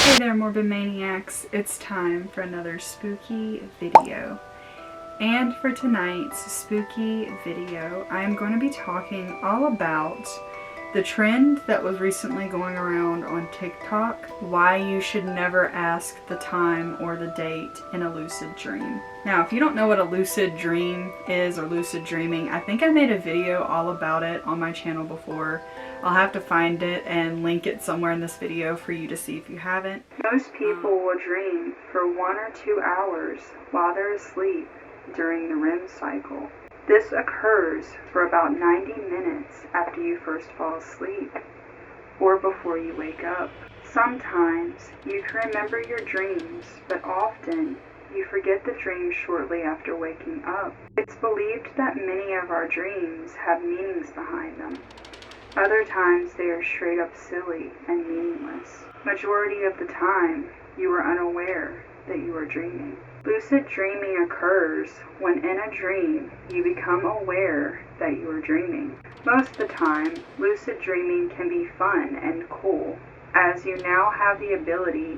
Hey there, Morbid Maniacs. It's time for another spooky video. And for tonight's spooky video, I am going to be talking all about the trend that was recently going around on TikTok, why you should never ask the time or the date in a lucid dream. Now, if you don't know what a lucid dream is or lucid dreaming, I think I made a video all about it on my channel before. I'll have to find it and link it somewhere in this video for you to see if you haven't. Most people will dream for 1 or 2 hours while they're asleep during the REM cycle. This occurs for about 90 minutes after you first fall asleep or before you wake up. Sometimes you can remember your dreams, but often you forget the dream shortly after waking up. It's believed that many of our dreams have meanings behind them. Other times they are straight up silly and meaningless. Majority of the time, you are unaware that you are dreaming. Lucid dreaming occurs when in a dream you become aware that you are dreaming. Most of the time, lucid dreaming can be fun and cool, as you now have the ability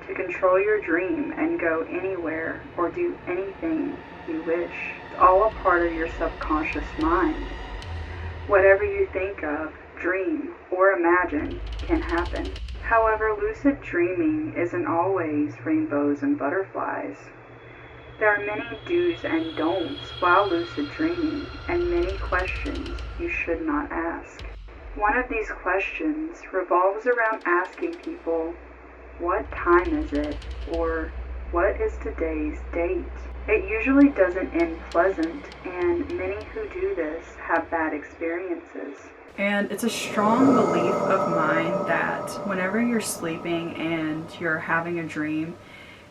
to control your dream and go anywhere or do anything you wish. It's all a part of your subconscious mind. Whatever you think of, dream, or imagine can happen. However, lucid dreaming isn't always rainbows and butterflies. There are many do's and don'ts while lucid dreaming, and many questions you should not ask. One of these questions revolves around asking people, what time is it? Or what is today's date? It usually doesn't end pleasant, and many who do this have bad experiences. And it's a strong belief of mine that whenever you're sleeping and you're having a dream,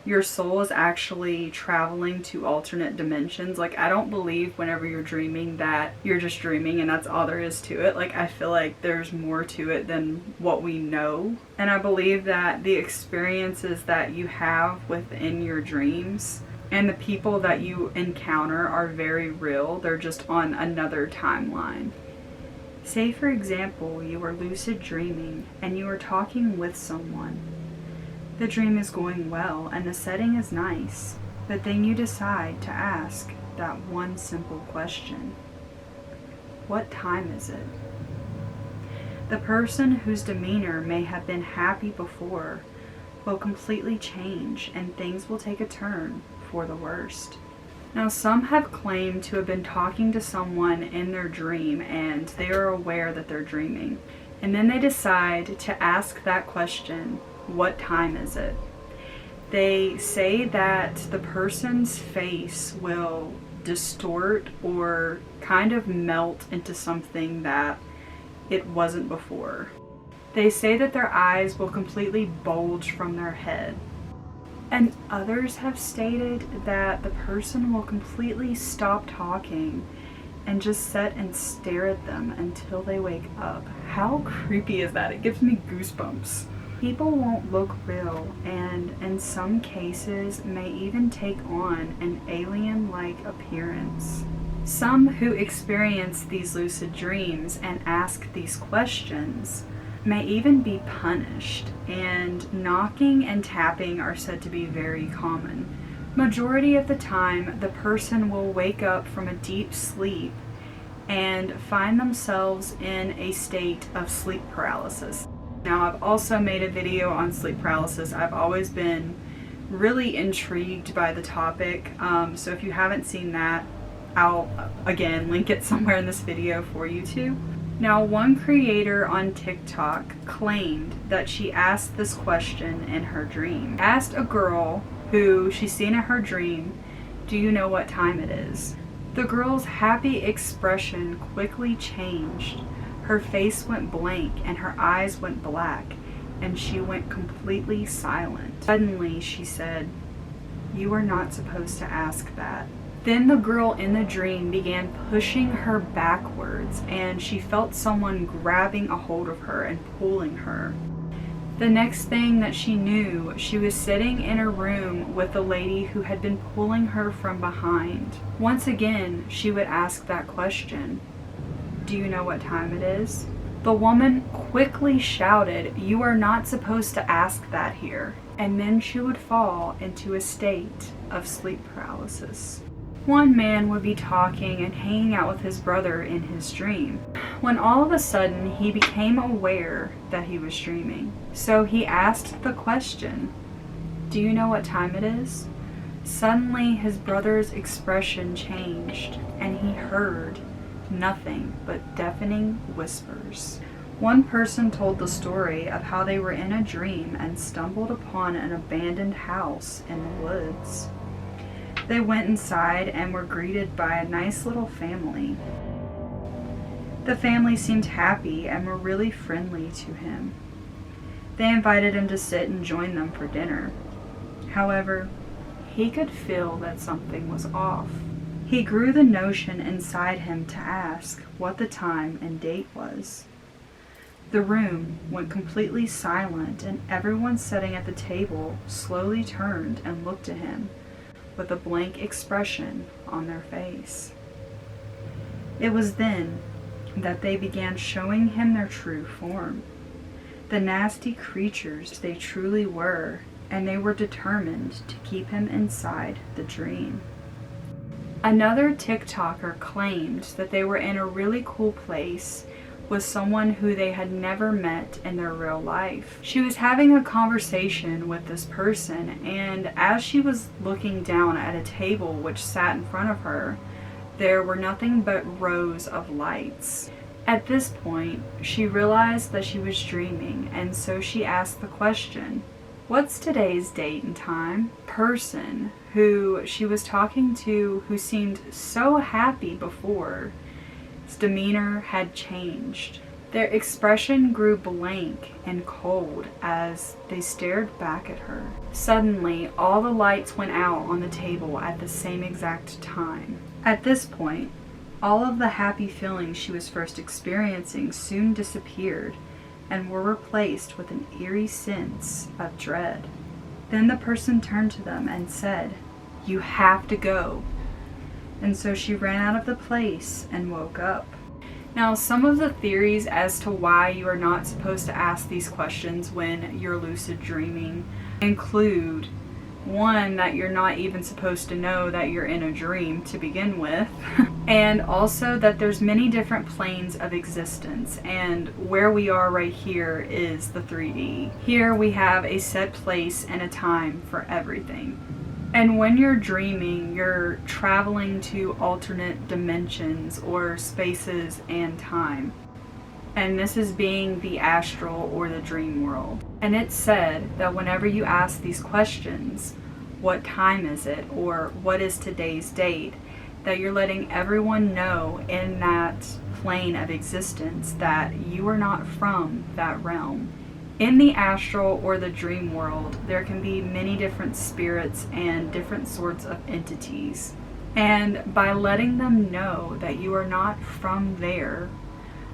your soul is actually traveling to alternate dimensions. Like, I don't believe whenever you're dreaming that you're just dreaming and that's all there is to it. Like, I feel like there's more to it than what we know. And I believe that the experiences that you have within your dreams and the people that you encounter are very real. They're just on another timeline. Say, for example, you are lucid dreaming and you are talking with someone. The dream is going well and the setting is nice, but then you decide to ask that one simple question. What time is it? The person whose demeanor may have been happy before will completely change and things will take a turn for the worst. Now, some have claimed to have been talking to someone in their dream and they are aware that they're dreaming. And then they decide to ask that question, what time is it? They say that the person's face will distort or kind of melt into something that it wasn't before. They say that their eyes will completely bulge from their head. And others have stated that the person will completely stop talking and just sit and stare at them until they wake up. How creepy is that? It gives me goosebumps. People won't look real, and in some cases may even take on an alien-like appearance. Some who experience these lucid dreams and ask these questions may even be punished, and knocking and tapping are said to be very common. Majority of the time, the person will wake up from a deep sleep and find themselves in a state of sleep paralysis. Now, I've also made a video on sleep paralysis. I've always been really intrigued by the topic, so if you haven't seen that, I'll again link it somewhere in this video for you to. Now, one creator on TikTok claimed that she asked this question in her dream. Asked a girl who she's seen in her dream, do you know what time it is? The girl's happy expression quickly changed. Her face went blank and her eyes went black, and she went completely silent. Suddenly, she said, you are not supposed to ask that. Then the girl in the dream began pushing her backwards, and she felt someone grabbing a hold of her and pulling her. The next thing that she knew, she was sitting in a room with the lady who had been pulling her from behind. Once again, she would ask that question, do you know what time it is? The woman quickly shouted, "You are not supposed to ask that here," and then she would fall into a state of sleep paralysis. One man would be talking and hanging out with his brother in his dream, when all of a sudden he became aware that he was dreaming. So he asked the question, "Do you know what time it is?" Suddenly his brother's expression changed, and he heard nothing but deafening whispers. One person told the story of how they were in a dream and stumbled upon an abandoned house in the woods. They went inside and were greeted by a nice little family. The family seemed happy and were really friendly to him. They invited him to sit and join them for dinner. However, he could feel that something was off. He grew the notion inside him to ask what the time and date was. The room went completely silent, and everyone sitting at the table slowly turned and looked at him with a blank expression on their face. It was then that they began showing him their true form, the nasty creatures they truly were, and they were determined to keep him inside the dream. Another TikToker claimed that they were in a really cool place with someone who they had never met in their real life. She was having a conversation with this person, and as she was looking down at a table which sat in front of her, there were nothing but rows of lights. At this point, she realized that she was dreaming, and so she asked the question, "What's today's date and time?" Person who she was talking to, who seemed so happy before, his demeanor had changed. Their expression grew blank and cold as they stared back at her. Suddenly, all the lights went out on the table at the same exact time. At this point, all of the happy feelings she was first experiencing soon disappeared and were replaced with an eerie sense of dread. Then the person turned to them and said, "You have to go." And so she ran out of the place and woke up. Now, some of the theories as to why you are not supposed to ask these questions when you're lucid dreaming include, one, that you're not even supposed to know that you're in a dream to begin with, and also that there's many different planes of existence, and where we are right here is the 3D. Here we have a set place and a time for everything. And when you're dreaming, you're traveling to alternate dimensions or spaces and time. And this is being the astral or the dream world. And it's said that whenever you ask these questions, what time is it, or what is today's date, that you're letting everyone know in that plane of existence that you are not from that realm. In the astral or the dream world, there can be many different spirits and different sorts of entities. And by letting them know that you are not from there,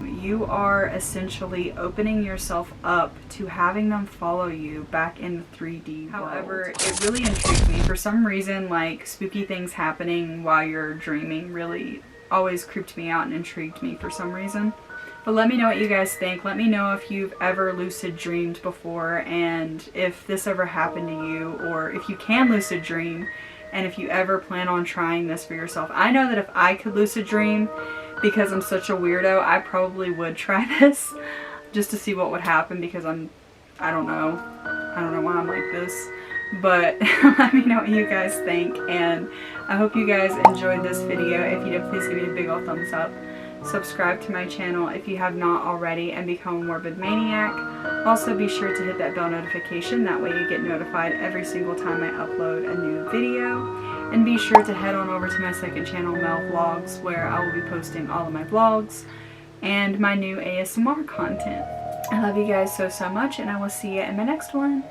you are essentially opening yourself up to having them follow you back in the 3D world. However, it really intrigued me. For some reason, like, spooky things happening while you're dreaming really always creeped me out and intrigued me for some reason. But let me know what you guys think. Let me know if you've ever lucid dreamed before, and if this ever happened to you, or if you can lucid dream, and if you ever plan on trying this for yourself. I know that if I could lucid dream, because I'm such a weirdo, I probably would try this just to see what would happen, because I don't know why I'm like this. But let me know what you guys think, and I hope you guys enjoyed this video. If you did, please give me a big old thumbs up. Subscribe to my channel if you have not already and become a morbid maniac. Also be sure to hit that bell notification, that way you get notified every single time I upload a new video. And be sure to head on over to my second channel, Mel Vlogs, where I will be posting all of my vlogs and my new ASMR content. I love you guys so much, and I will see you in my next one.